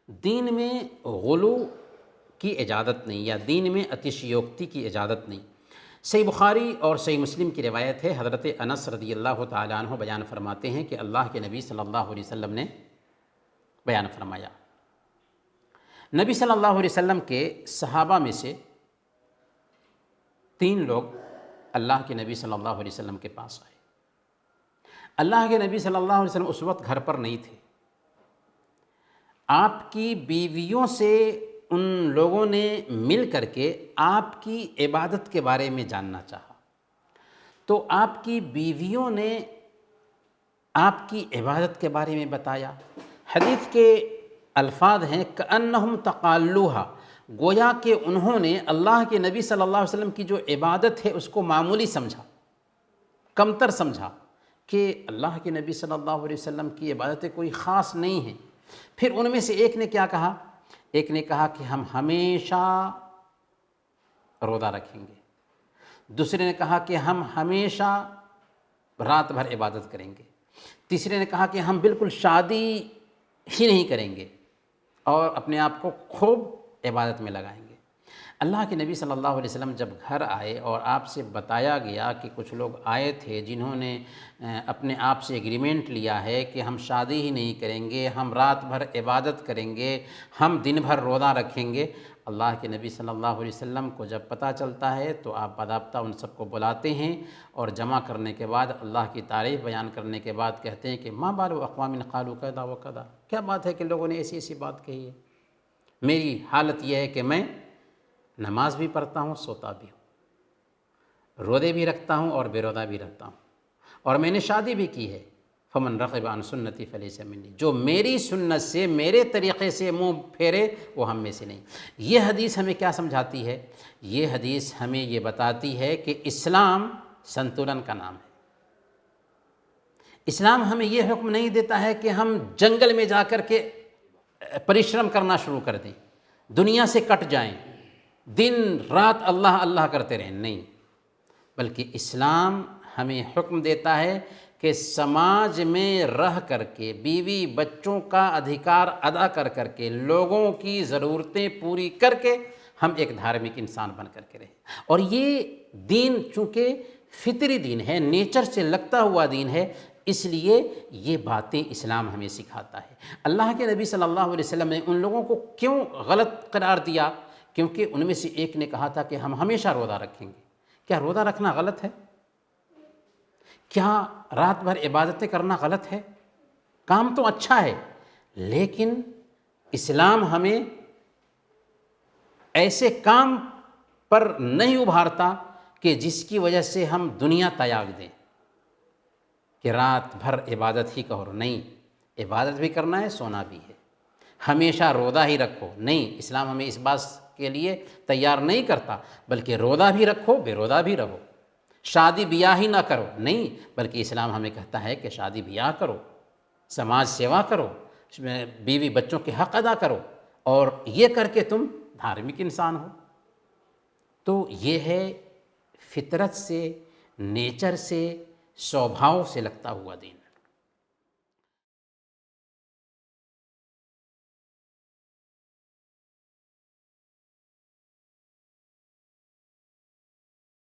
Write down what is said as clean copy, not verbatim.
دین میں غلو کی اجازت نہیں، یا دین میں اتشیوکتی کی اجازت نہیں۔ صحیح بخاری اور صحیح مسلم کی روایت ہے، حضرت انس رضی اللہ تعالیٰ عنہ بیان فرماتے ہیں کہ اللہ کے نبی صلی اللہ علیہ وسلم نے بیان فرمایا، نبی صلی اللہ علیہ وسلم کے صحابہ میں سے 3 لوگ اللہ کے نبی صلی اللہ علیہ وسلم کے پاس آئے۔ اللہ کے نبی صلی اللہ علیہ وسلم اس وقت گھر پر نہیں تھے۔ آپ کی بیویوں سے ان لوگوں نے مل کر کے آپ کی عبادت کے بارے میں جاننا چاہا، تو آپ کی بیویوں نے آپ کی عبادت کے بارے میں بتایا۔ حدیث کے الفاظ ہیں کأنہم تقالوہا، گویا کہ انہوں نے اللہ کے نبی صلی اللہ علیہ وسلم کی جو عبادت ہے اس کو معمولی سمجھا، کمتر سمجھا، کہ اللہ کے نبی صلی اللہ علیہ وسلم کی عبادتیں کوئی خاص نہیں ہیں۔ پھر ان میں سے ایک نے کیا کہا؟ ایک نے کہا کہ ہم ہمیشہ روزہ رکھیں گے، دوسرے نے کہا کہ ہم ہمیشہ رات بھر عبادت کریں گے، تیسرے نے کہا کہ ہم بالکل شادی ہی نہیں کریں گے اور اپنے آپ کو خوب عبادت میں لگائیں گے۔ اللہ کے نبی صلی اللہ علیہ وسلم جب گھر آئے اور آپ سے بتایا گیا کہ کچھ لوگ آئے تھے جنہوں نے اپنے آپ سے ایگریمنٹ لیا ہے کہ ہم شادی ہی نہیں کریں گے، ہم رات بھر عبادت کریں گے، ہم دن بھر روزہ رکھیں گے، اللہ کے نبی صلی اللہ علیہ وسلم کو جب پتہ چلتا ہے تو آپ باضابطہ ان سب کو بلاتے ہیں اور جمع کرنے کے بعد اللہ کی تعریف بیان کرنے کے بعد کہتے ہیں کہ ما بال اقوام قالوا کذا و کذا، کیا بات ہے کہ لوگوں نے ایسی ایسی بات کہی ہے؟ میری حالت یہ ہے کہ میں نماز بھی پڑھتا ہوں، سوتا بھی ہوں، روزے بھی رکھتا ہوں اور بے روزہ بھی رکھتا ہوں، اور میں نے شادی بھی کی ہے۔ فمن رغب عن سنتی فلیس منی، جو میری سنت سے، میرے طریقے سے منہ پھیرے وہ ہم میں سے نہیں۔ یہ حدیث ہمیں کیا سمجھاتی ہے؟ یہ حدیث ہمیں یہ بتاتی ہے کہ اسلام سنتولن کا نام ہے۔ اسلام ہمیں یہ حکم نہیں دیتا ہے کہ ہم جنگل میں جا کر کے پریشرم کرنا شروع کر دیں، دنیا سے کٹ جائیں، دن رات اللہ اللہ کرتے رہیں، نہیں، بلکہ اسلام ہمیں حکم دیتا ہے کہ سماج میں رہ کر کے، بیوی بچوں کا ادھیکار ادا کر کر کے، لوگوں کی ضرورتیں پوری کر کے ہم ایک دھارمک انسان بن کر کے رہیں۔ اور یہ دین چونکہ فطری دین ہے، نیچر سے لگتا ہوا دین ہے، اس لیے یہ باتیں اسلام ہمیں سکھاتا ہے۔ اللہ کے نبی صلی اللہ علیہ وسلم نے ان لوگوں کو کیوں غلط قرار دیا؟ کیونکہ ان میں سے ایک نے کہا تھا کہ ہم ہمیشہ روزہ رکھیں گے۔ کیا روزہ رکھنا غلط ہے؟ کیا رات بھر عبادتیں کرنا غلط ہے؟ کام تو اچھا ہے، لیکن اسلام ہمیں ایسے کام پر نہیں ابھارتا کہ جس کی وجہ سے ہم دنیا تیاگ دیں، کہ رات بھر عبادت ہی کرو، نہیں، عبادت بھی کرنا ہے، سونا بھی ہے، ہمیشہ روزہ ہی رکھو، نہیں، اسلام ہمیں اس بات کے لیے تیار نہیں کرتا، بلکہ روزہ بھی رکھو، بے روزہ بھی رہو، شادی بیاہ ہی نہ کرو، نہیں، بلکہ اسلام ہمیں کہتا ہے کہ شادی بیاہ کرو، سماج سیوا کرو، بیوی بچوں کے حق ادا کرو، اور یہ کر کے تم دھارمک انسان ہو۔ تو یہ ہے فطرت سے، نیچر سے، سوبھاؤ سے لگتا ہوا دین۔